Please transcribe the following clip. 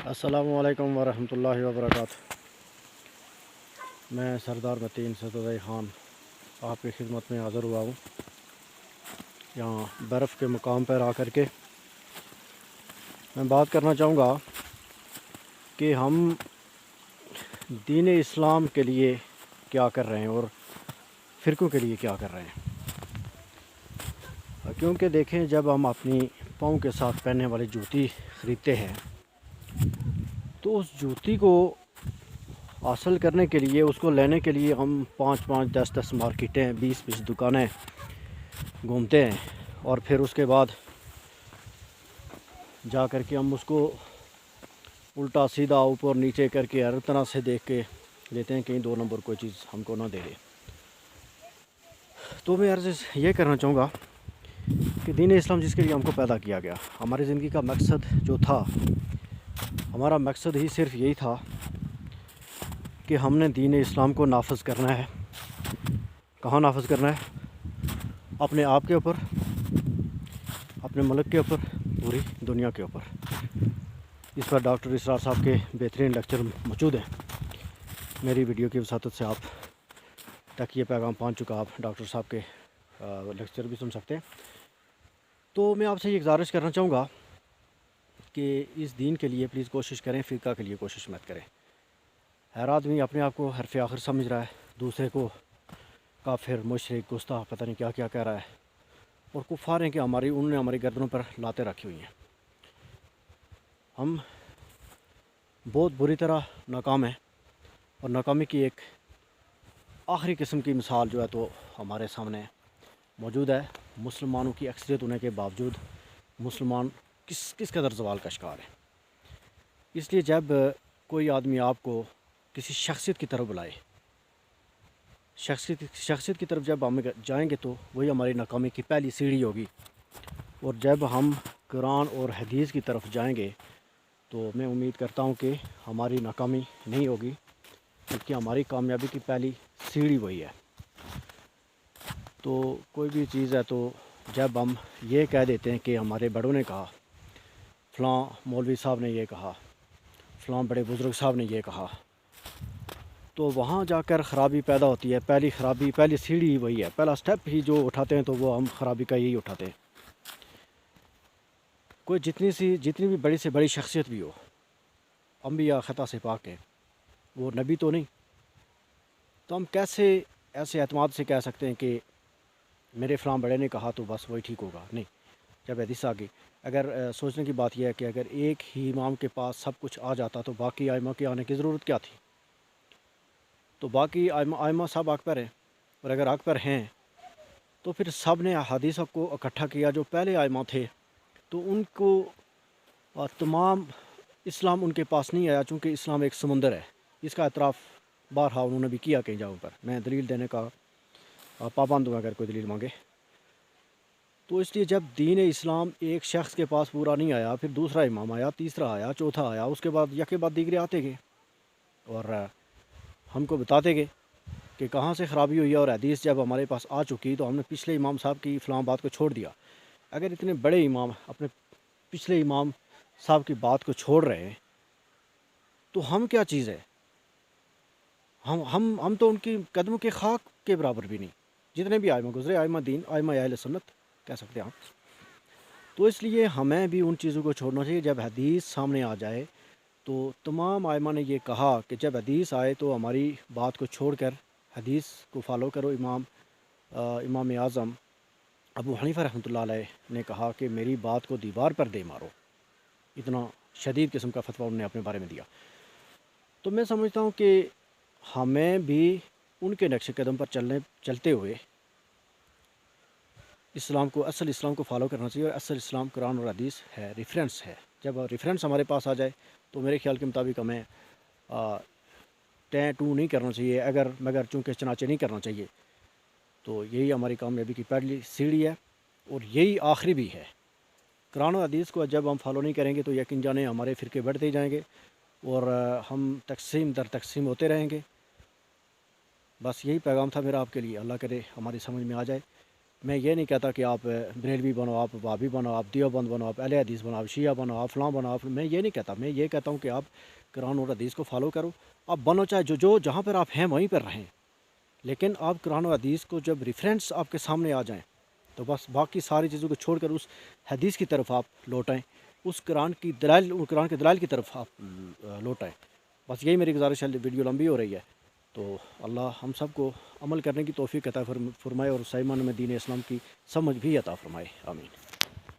السلام علیکم ورحمۃ اللہ وبرکاتہ۔ میں سردار متین صدر خان آپ کی خدمت میں حاضر ہوا ہوں، یہاں برف کے مقام پر آ کر کے میں بات کرنا چاہوں گا کہ ہم دین اسلام کے لیے کیا کر رہے ہیں اور فرقوں کے لیے کیا کر رہے ہیں۔ کیونکہ دیکھیں، جب ہم اپنی پاؤں کے ساتھ پہننے والی جوتی خریدتے ہیں تو اس جوتی کو حاصل کرنے کے لیے، اس کو لینے کے لیے ہم 5 10 مارکیٹیں، 20 دکانیں گھومتے ہیں، اور پھر اس کے بعد جا کر کے ہم اس کو الٹا سیدھا اوپر نیچے کر کے ہر طرح سے دیکھ کے لیتے ہیں، کہیں 2 نمبر کوئی چیز ہم کو نہ دے دے۔ تو میں عرض یہ کرنا چاہوں گا کہ دین اسلام جس کے لیے ہم کو پیدا کیا گیا، ہماری زندگی کا مقصد جو تھا، ہمارا مقصد ہی صرف یہی تھا کہ ہم نے دین اسلام کو نافذ کرنا ہے۔ کہاں نافذ کرنا ہے؟ اپنے آپ کے اوپر، اپنے ملک کے اوپر، پوری دنیا کے اوپر۔ اس پر ڈاکٹر اسرار صاحب کے بہترین لیکچر موجود ہیں۔ میری ویڈیو کی وساطت سے آپ تک یہ پیغام پہنچ چکا، آپ ڈاکٹر صاحب کے لیکچر بھی سن سکتے ہیں۔ تو میں آپ سے یہ گزارش کرنا چاہوں گا کہ اس دین کے لیے پلیز کوشش کریں، فرقہ کے لیے کوشش مت کریں۔ ہر آدمی اپنے آپ کو حرف آخر سمجھ رہا ہے، دوسرے کو کافر، مشرک، گستاخ، پتہ نہیں کیا کیا کہہ رہا ہے، اور کفار ہیں کہ انہوں نے ہماری گردنوں پر لاتیں رکھی ہوئی ہیں۔ ہم بہت بری طرح ناکام ہیں، اور ناکامی کی ایک آخری قسم کی مثال جو ہے تو ہمارے سامنے موجود ہے۔ مسلمانوں کی اکثریت ہونے کے باوجود مسلمان کس قدر زوال کا شکار ہے۔ اس لیے جب کوئی آدمی آپ کو کسی شخصیت کی طرف بلائے، شخصیت کی طرف جب ہم جائیں گے تو وہی ہماری ناکامی کی پہلی سیڑھی ہوگی، اور جب ہم قرآن اور حدیث کی طرف جائیں گے تو میں امید کرتا ہوں کہ ہماری ناکامی نہیں ہوگی، بلکہ ہماری کامیابی کی پہلی سیڑھی وہی ہے۔ تو کوئی بھی چیز ہے تو جب ہم یہ کہہ دیتے ہیں کہ ہمارے بڑوں نے کہا، فلاں مولوی صاحب نے یہ کہا، فلاں بڑے بزرگ صاحب نے یہ کہا، تو وہاں جا کر خرابی پیدا ہوتی ہے۔ پہلی سیڑھی وہی ہے، پہلا سٹیپ ہی جو اٹھاتے ہیں تو وہ ہم خرابی کا یہی اٹھاتے ہیں۔ کوئی جتنی بھی بڑی سے بڑی شخصیت بھی ہو، انبیاء خطا سے پاک ہے، وہ نبی تو نہیں، تو ہم کیسے ایسے اعتماد سے کہہ سکتے ہیں کہ میرے فلاں بڑے نے کہا تو بس وہی ٹھیک ہوگا؟ نہیں، جب حدیث آ گئی، اگر سوچنے کی بات یہ ہے کہ اگر ایک ہی امام کے پاس سب کچھ آ جاتا تو باقی ائمہ کے آنے کی ضرورت کیا تھی؟ تو باقی ائمہ سب حق پر ہیں، اور اگر حق پر ہیں تو پھر سب نے حدیث کو اکٹھا کیا۔ جو پہلے ائمہ تھے تو ان کو تمام اسلام ان کے پاس نہیں آیا، چونکہ اسلام ایک سمندر ہے۔ اس کا اعتراف بارہا انہوں نے بھی کیا کئی جگہوں پر، میں دلیل دینے کا پابند ہوں اگر کوئی دلیل مانگے۔ تو اس لیے جب دین اسلام ایک شخص کے پاس پورا نہیں آیا، پھر دوسرا امام آیا، تیسرا آیا، چوتھا آیا، اس کے بعد یکے بعد دیگرے آتے گئے، اور ہم کو بتاتے گئے کہ کہاں سے خرابی ہوئی ہے۔ اور حدیث جب ہمارے پاس آ چکی تو ہم نے پچھلے امام صاحب کی فلاں بات کو چھوڑ دیا۔ اگر اتنے بڑے امام اپنے پچھلے امام صاحب کی بات کو چھوڑ رہے ہیں تو ہم کیا چیز ہے؟ ہم تو ان کی قدموں کے خاک کے برابر بھی نہیں، جتنے بھی ائمہ گزرے، ائمہ دین، ائمہ اہل سنت کہہ سکتے ہیں آپ۔ تو اس لیے ہمیں بھی ان چیزوں کو چھوڑنا چاہیے۔ جب حدیث سامنے آ جائے تو تمام ائمہ نے یہ کہا کہ جب حدیث آئے تو ہماری بات کو چھوڑ کر حدیث کو فالو کرو۔ امام اعظم ابو حنیفہ رحمۃ اللہ علیہ نے کہا کہ میری بات کو دیوار پر دے مارو، اتنا شدید قسم کا فتویٰ انہوں نے اپنے بارے میں دیا۔ تو میں سمجھتا ہوں کہ ہمیں بھی ان کے نقش قدم پر چلتے ہوئے اصل اسلام کو فالو کرنا چاہیے، اور اصل اسلام قرآن اور حدیث ہے، ریفرنس ہے۔ جب ریفرنس ہمارے پاس آ جائے تو میرے خیال کے مطابق ہمیں ٹیں ٹو نہیں کرنا چاہیے، مگر چونکہ چنانچہ نہیں کرنا چاہیے۔ تو یہی ہماری کامیابی کی پہلی سیڑھی ہے، اور یہی آخری بھی ہے۔ قرآن و حدیث کو جب ہم فالو نہیں کریں گے تو یقین جانیں ہمارے فرقے بڑھتے جائیں گے، اور ہم تقسیم در تقسیم ہوتے رہیں گے۔ بس یہی پیغام تھا میرا آپ کے لیے۔ اللہ کرے ہماری سمجھ میں آ جائے۔ میں یہ نہیں کہتا کہ آپ بریلوی بنو، آپ وہابی بنو، آپ دیوبند بنو، آپ اہل حدیث بنو، آپ شیعہ بنو، آپ فلاں بنو، میں یہ نہیں کہتا. میں یہ کہتا ہوں کہ آپ قرآن اور حدیث کو فالو کرو. آپ بنو چاہے جو جہاں پر آپ ہیں وہیں پر رہیں، لیکن آپ قرآن و حدیث کو جب ریفرنس آپ کے سامنے آ جائیں تو بس باقی ساری چیزوں کو چھوڑ کر اس حدیث کی طرف آپ لوٹائیں، اس قرآن کے دلائل کی طرف آپ لوٹائیں. بس یہی میری گزارش ہے. ویڈیو لمبی ہو رہی ہے تو اللہ ہم سب کو عمل کرنے کی توفیق عطا فرمائے اور سائمان میں دین اسلام کی سمجھ بھی عطا فرمائے. آمین.